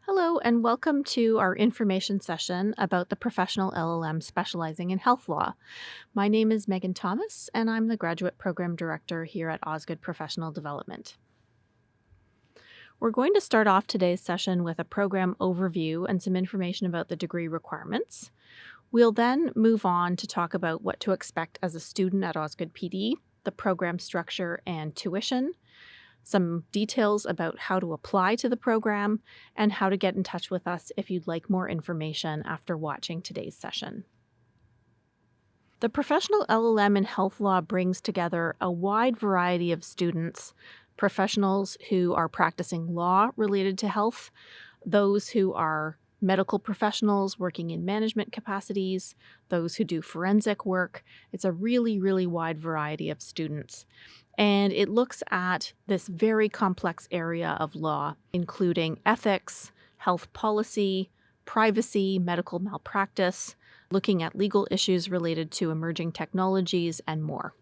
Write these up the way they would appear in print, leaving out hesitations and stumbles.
Hello, and welcome to our information session about the Professional LLM specializing in health law. My name is Megan Thomas, and I'm the Graduate Program Director here at Osgoode Professional Development. We're going to start off today's session with a program overview and some information about the degree requirements. We'll then move on to talk about what to expect as a student at OsgoodePD, the program structure and tuition, some details about how to apply to the program, and how to get in touch with us if you'd like more information after watching today's session. The Professional LLM in Health Law brings together a wide variety of students, professionals who are practicing law related to health, those who are medical professionals working in management capacities, those who do forensic work. It's a really wide variety of students. And it looks at this very complex area of law, including ethics, health policy, privacy, medical malpractice, looking at legal issues related to emerging technologies, and more.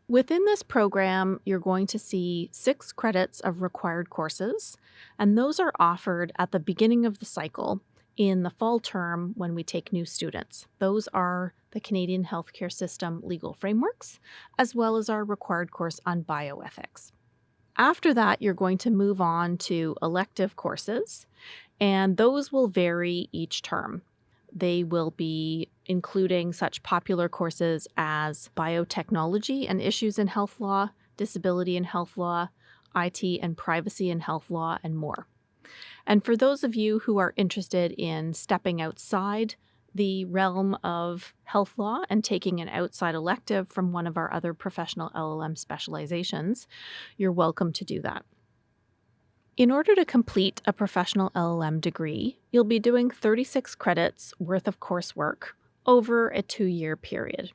Within this program, you're going to see 6 credits of required courses, and those are offered at the beginning of the cycle in the fall term when we take new students. Those are the Canadian healthcare system legal frameworks, as well as our required course on bioethics. After that, you're going to move on to elective courses, and those will vary each term. They will be including such popular courses as biotechnology and issues in health law, disability in health law, IT and privacy in health law, and more. And for those of you who are interested in stepping outside the realm of health law and taking an outside elective from one of our other professional LLM specializations, you're welcome to do that. In order to complete a professional LLM degree, you'll be doing 36 credits worth of coursework over a 2-year period.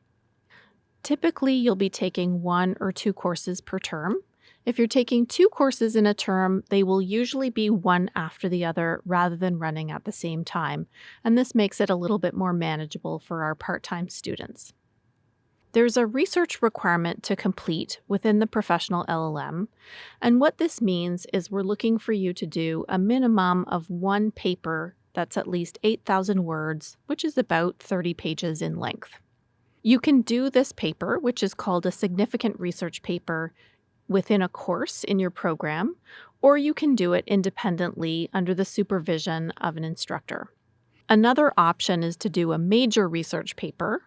Typically, you'll be taking 1 or 2 courses per term. If you're taking 2 courses in a term, they will usually be one after the other rather than running at the same time, and this makes it a little bit more manageable for our part-time students. There's a research requirement to complete within the professional LLM, and what this means is we're looking for you to do a minimum of 1 paper that's at least 8,000 words, which is about 30 pages in length. You can do this paper, which is called a significant research paper, within a course in your program, or you can do it independently under the supervision of an instructor. Another option is to do a major research paper,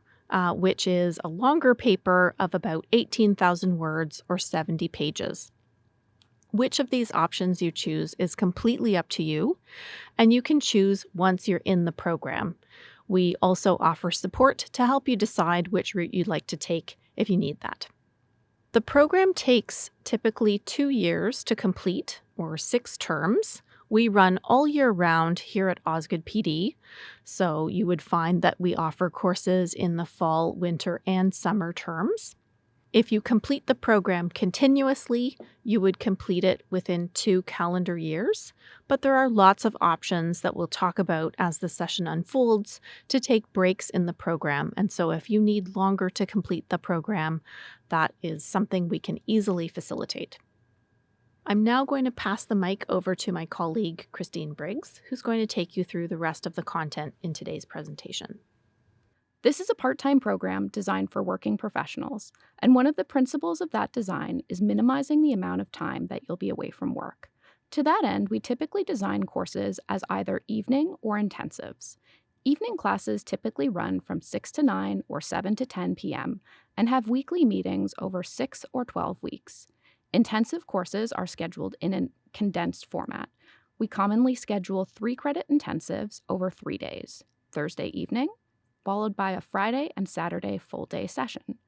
which is a longer paper of about 18,000 words or 70 pages. Which of these options you choose is completely up to you, and you can choose once you're in the program. We also offer support to help you decide which route you'd like to take if you need that. The program takes typically 2 years to complete, or 6 terms. We run all year round here at OsgoodePD, so you would find that we offer courses in the fall, winter, and summer terms. If you complete the program continuously, you would complete it within 2 calendar years, but there are lots of options that we'll talk about as the session unfolds to take breaks in the program, and so if you need longer to complete the program, that is something we can easily facilitate. I'm now going to pass the mic over to my colleague, Christine Briggs, who's going to take you through the rest of the content in today's presentation. This is a part-time program designed for working professionals, and one of the principles of that design is minimizing the amount of time that you'll be away from work. To that end, we typically design courses as either evening or intensives. Evening classes typically run from 6 to 9 or 7 to 10 p.m. and have weekly meetings over 6 or 12 weeks. Intensive courses are scheduled in a condensed format. We commonly schedule 3-credit intensives over 3 days, Thursday evening, followed by a Friday and Saturday full-day session.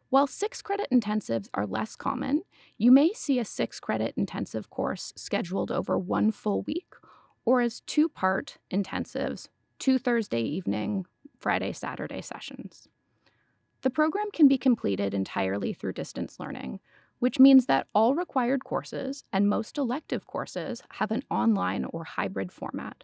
While 6-credit intensives are less common, you may see a 6-credit intensive course scheduled over 1 full week, or as 2-part intensives, 2 Thursday evening, Friday, Saturday sessions. The program can be completed entirely through distance learning, which means that all required courses and most elective courses have an online or hybrid format.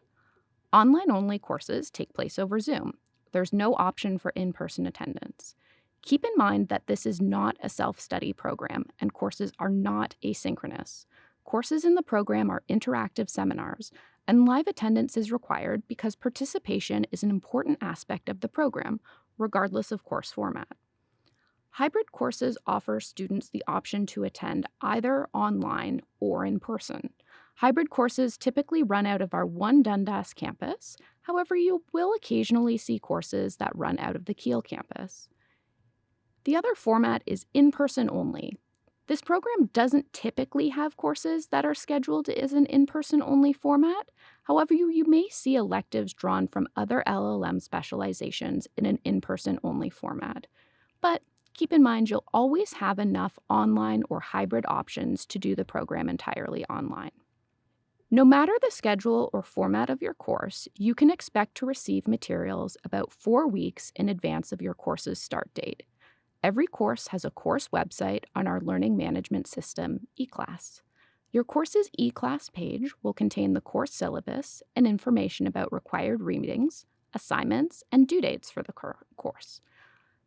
Online-only courses take place over Zoom. There's no option for in-person attendance. Keep in mind that this is not a self-study program, and courses are not asynchronous. Courses in the program are interactive seminars, And live attendance is required because participation is an important aspect of the program, regardless of course format. Hybrid courses offer students the option to attend either online or in person. Hybrid courses typically run out of our One Dundas campus. However, you will occasionally see courses that run out of the Kiel campus. The other format is in-person only. This program doesn't typically have courses that are scheduled as an in-person only format. However, you may see electives drawn from other LLM specializations in an in-person only format. But keep in mind, you'll always have enough online or hybrid options to do the program entirely online. No matter the schedule or format of your course, you can expect to receive materials about 4 weeks in advance of your course's start date. Every course has a course website on our learning management system, eClass. Your course's eClass page will contain the course syllabus and information about required readings, assignments, and due dates for the course.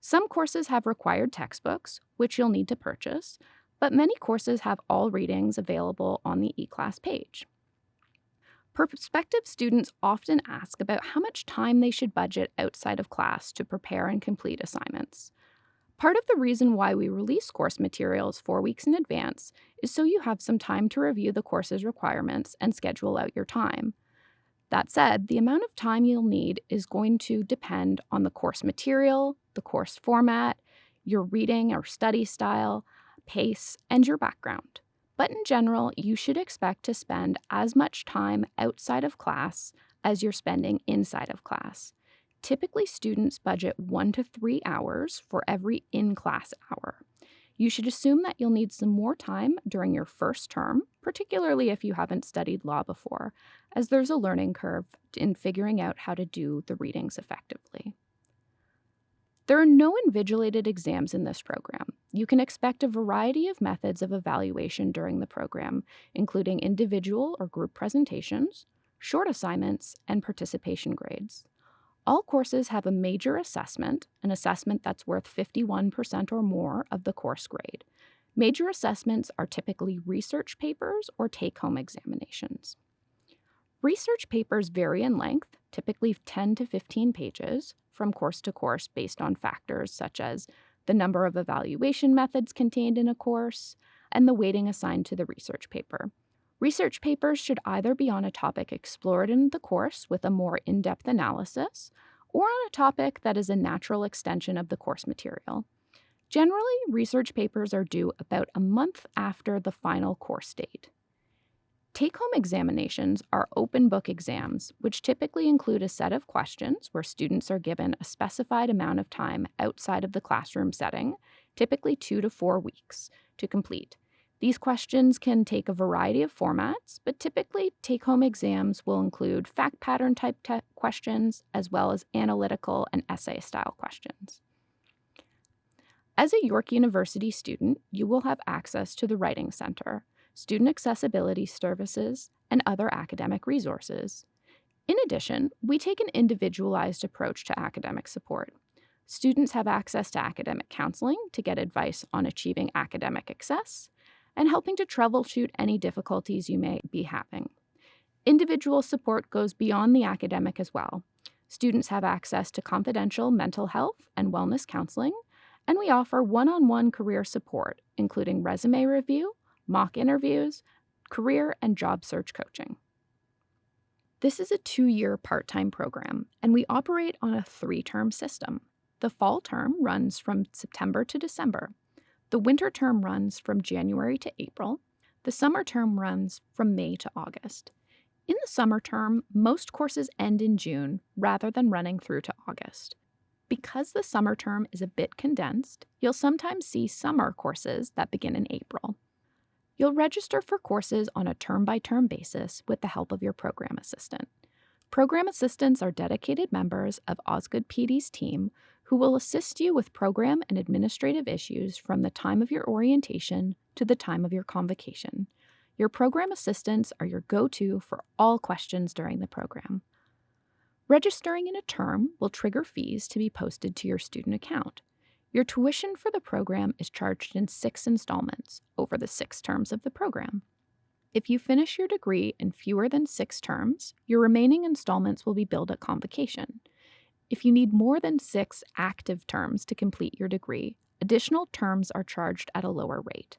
Some courses have required textbooks, which you'll need to purchase, but many courses have all readings available on the eClass page. Prospective students often ask about how much time they should budget outside of class to prepare and complete assignments. Part of the reason why we release course materials 4 weeks in advance is so you have some time to review the course's requirements and schedule out your time. That said, the amount of time you'll need is going to depend on the course material, the course format, your reading or study style, pace, and your background. But in general, you should expect to spend as much time outside of class as you're spending inside of class. Typically, students budget 1 to 3 hours for every in-class hour. You should assume that you'll need some more time during your first term, particularly if you haven't studied law before, as there's a learning curve in figuring out how to do the readings effectively. There are no invigilated exams in this program. You can expect a variety of methods of evaluation during the program, including individual or group presentations, short assignments, and participation grades. All courses have a major assessment, an assessment that's worth 51% or more of the course grade. Major assessments are typically research papers or take-home examinations. Research papers vary in length, typically 10 to 15 pages, from course to course based on factors such as the number of evaluation methods contained in a course and the weighting assigned to the research paper. Research papers should either be on a topic explored in the course with a more in-depth analysis or on a topic that is a natural extension of the course material. Generally, research papers are due about a month after the final course date. Take-home examinations are open book exams, which typically include a set of questions where students are given a specified amount of time outside of the classroom setting, typically 2 to 4 weeks, to complete. These questions can take a variety of formats, but typically take-home exams will include fact pattern type questions as well as analytical and essay style questions. As a York University student, you will have access to the Writing Center, student accessibility services, and other academic resources. In addition, we take an individualized approach to academic support. Students have access to academic counseling to get advice on achieving academic success and helping to troubleshoot any difficulties you may be having. Individual support goes beyond the academic as well. Students have access to confidential mental health and wellness counseling, and we offer one-on-one career support, including resume review, mock interviews, career and job search coaching. This is a 2-year part-time program, and we operate on a 3-term system. The fall term runs from September to December. The winter term runs from January to April. The summer term runs from May to August. In the summer term, most courses end in June rather than running through to August. Because the summer term is a bit condensed, you'll sometimes see summer courses that begin in April. You'll register for courses on a term-by-term basis with the help of your program assistant. Program assistants are dedicated members of OsgoodePD's team who will assist you with program and administrative issues from the time of your orientation to the time of your convocation. Your program assistants are your go-to for all questions during the program. Registering in a term will trigger fees to be posted to your student account. Your tuition for the program is charged in 6 installments over the 6 terms of the program. If you finish your degree in fewer than 6 terms, your remaining installments will be billed at convocation. If you need more than 6 active terms to complete your degree, additional terms are charged at a lower rate.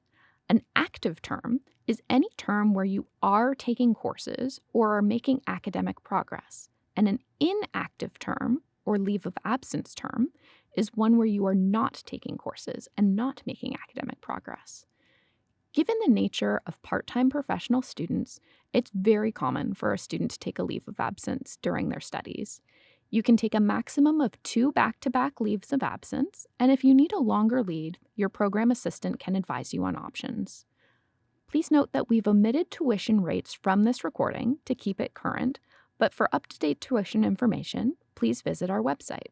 An active term is any term where you are taking courses or are making academic progress, and an inactive term, or leave of absence term, is one where you are not taking courses and not making academic progress. Given the nature of part-time professional students, it's very common for a student to take a leave of absence during their studies. You can take a maximum of 2 back-to-back leaves of absence, and if you need a longer leave, your program assistant can advise you on options. Please note that we've omitted tuition rates from this recording to keep it current, but for up-to-date tuition information, please visit our website.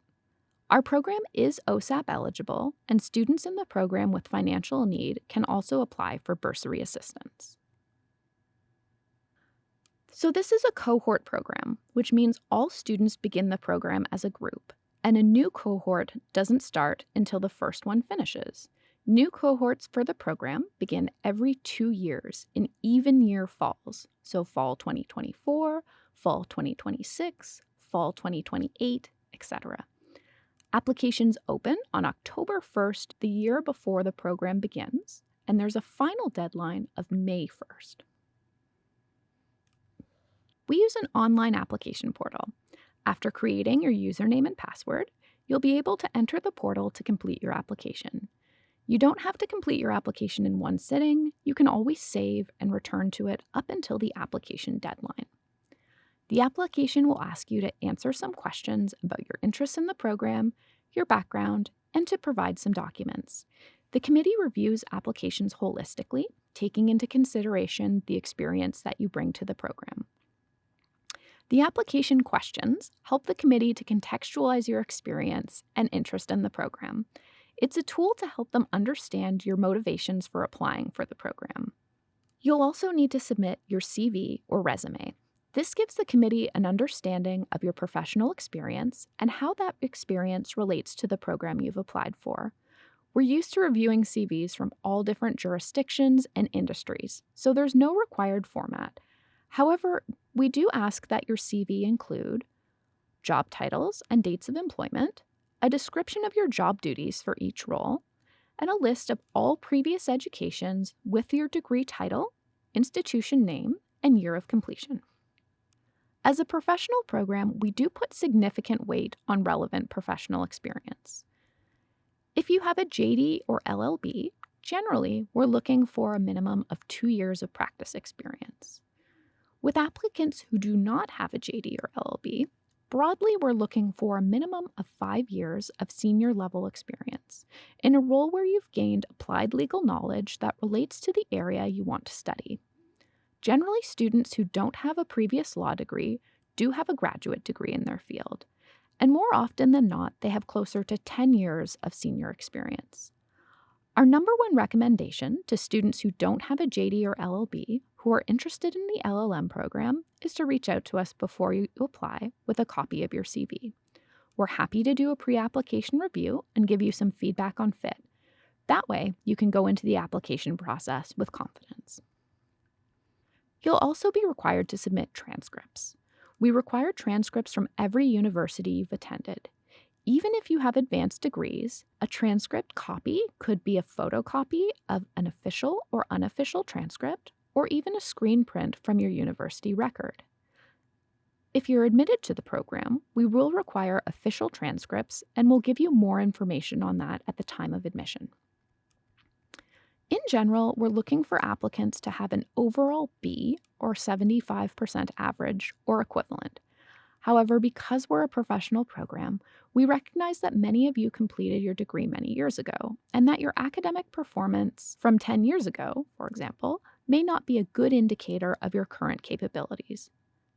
Our program is OSAP eligible, and students in the program with financial need can also apply for bursary assistance. So this is a cohort program, which means all students begin the program as a group, and a new cohort doesn't start until the first one finishes. New cohorts for the program begin every 2 years in even year falls, so fall 2024, fall 2026, fall 2028, etc. Applications open on October 1st, the year before the program begins, and there's a final deadline of May 1st. We use an online application portal. After creating your username and password, you'll be able to enter the portal to complete your application. You don't have to complete your application in one sitting. You can always save and return to it up until the application deadline. The application will ask you to answer some questions about your interests in the program, your background, and to provide some documents. The committee reviews applications holistically, taking into consideration the experience that you bring to the program. The application questions help the committee to contextualize your experience and interest in the program. It's a tool to help them understand your motivations for applying for the program. You'll also need to submit your CV or resume. This gives the committee an understanding of your professional experience and how that experience relates to the program you've applied for. We're used to reviewing CVs from all different jurisdictions and industries, so there's no required format. However, we do ask that your CV include job titles and dates of employment, a description of your job duties for each role, and a list of all previous educations with your degree title, institution name, and year of completion. As a professional program, we do put significant weight on relevant professional experience. If you have a JD or LLB, generally we're looking for a minimum of 2 years of practice experience. With applicants who do not have a JD or LLB, broadly we're looking for a minimum of 5 years of senior level experience in a role where you've gained applied legal knowledge that relates to the area you want to study. Generally, students who don't have a previous law degree do have a graduate degree in their field, and more often than not, they have closer to 10 years of senior experience. Our number one recommendation to students who don't have a JD or LLB who are interested in the LLM program is to reach out to us before you apply with a copy of your CV. We're happy to do a pre-application review and give you some feedback on fit. That way, you can go into the application process with confidence. You'll also be required to submit transcripts. We require transcripts from every university you've attended. Even if you have advanced degrees, a transcript copy could be a photocopy of an official or unofficial transcript, or even a screen print from your university record. If you're admitted to the program, we will require official transcripts, and we'll give you more information on that at the time of admission. In general, we're looking for applicants to have an overall B or 75% average or equivalent. However, because we're a professional program, we recognize that many of you completed your degree many years ago, and that your academic performance from 10 years ago, for example, may not be a good indicator of your current capabilities.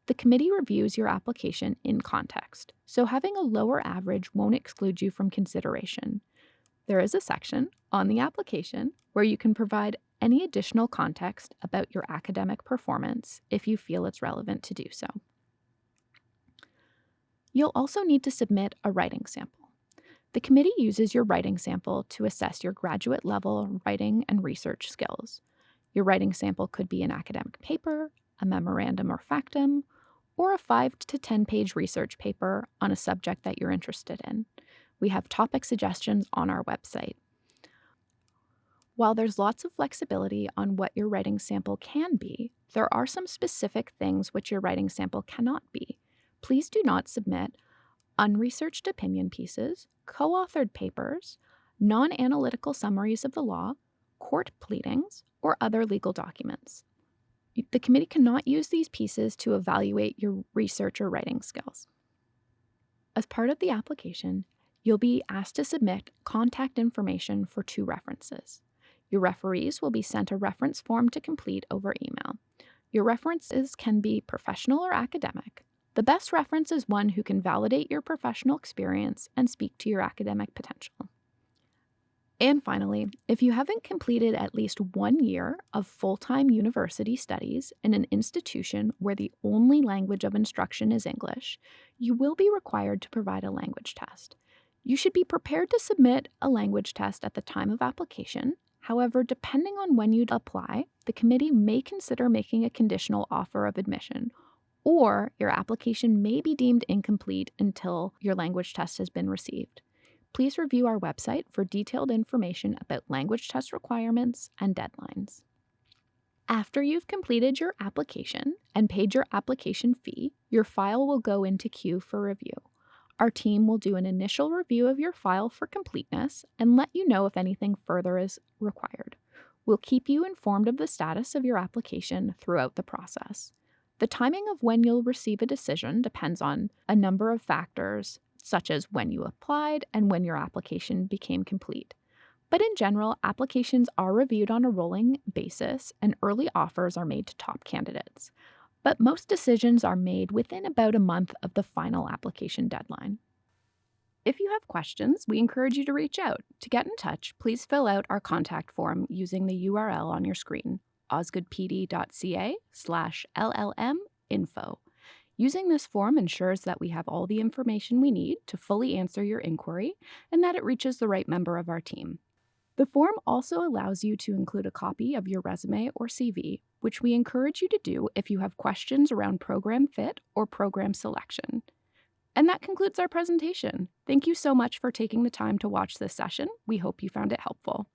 The committee reviews your application in context, so having a lower average won't exclude you from consideration. There is a section on the application where you can provide any additional context about your academic performance if you feel it's relevant to do so. You'll also need to submit a writing sample. The committee uses your writing sample to assess your graduate level writing and research skills. Your writing sample could be an academic paper, a memorandum or factum, or a 5 to 10-page research paper on a subject that you're interested in. We have topic suggestions on our website. While there's lots of flexibility on what your writing sample can be, there are some specific things which your writing sample cannot be. Please do not submit unresearched opinion pieces, co-authored papers, non-analytical summaries of the law, court pleadings, or other legal documents. The committee cannot use these pieces to evaluate your research or writing skills. As part of the application, you'll be asked to submit contact information for 2 references. Your referees will be sent a reference form to complete over email. Your references can be professional or academic. The best reference is one who can validate your professional experience and speak to your academic potential. And finally, if you haven't completed at least 1 year of full-time university studies in an institution where the only language of instruction is English, you will be required to provide a language test. You should be prepared to submit a language test at the time of application. However, depending on when you'd apply, the committee may consider making a conditional offer of admission, or your application may be deemed incomplete until your language test has been received. Please review our website for detailed information about language test requirements and deadlines. After you've completed your application and paid your application fee, your file will go into queue for review. Our team will do an initial review of your file for completeness and let you know if anything further is required. We'll keep you informed of the status of your application throughout the process. The timing of when you'll receive a decision depends on a number of factors, such as when you applied and when your application became complete. But in general, applications are reviewed on a rolling basis and early offers are made to top candidates. But most decisions are made within about a month of the final application deadline. If you have questions, we encourage you to reach out. To get in touch, please fill out our contact form using the URL on your screen, osgoodepd.ca/LLM-info. Using this form ensures that we have all the information we need to fully answer your inquiry and that it reaches the right member of our team. The form also allows you to include a copy of your resume or CV, which we encourage you to do if you have questions around program fit or program selection. And that concludes our presentation. Thank you so much for taking the time to watch this session. We hope you found it helpful.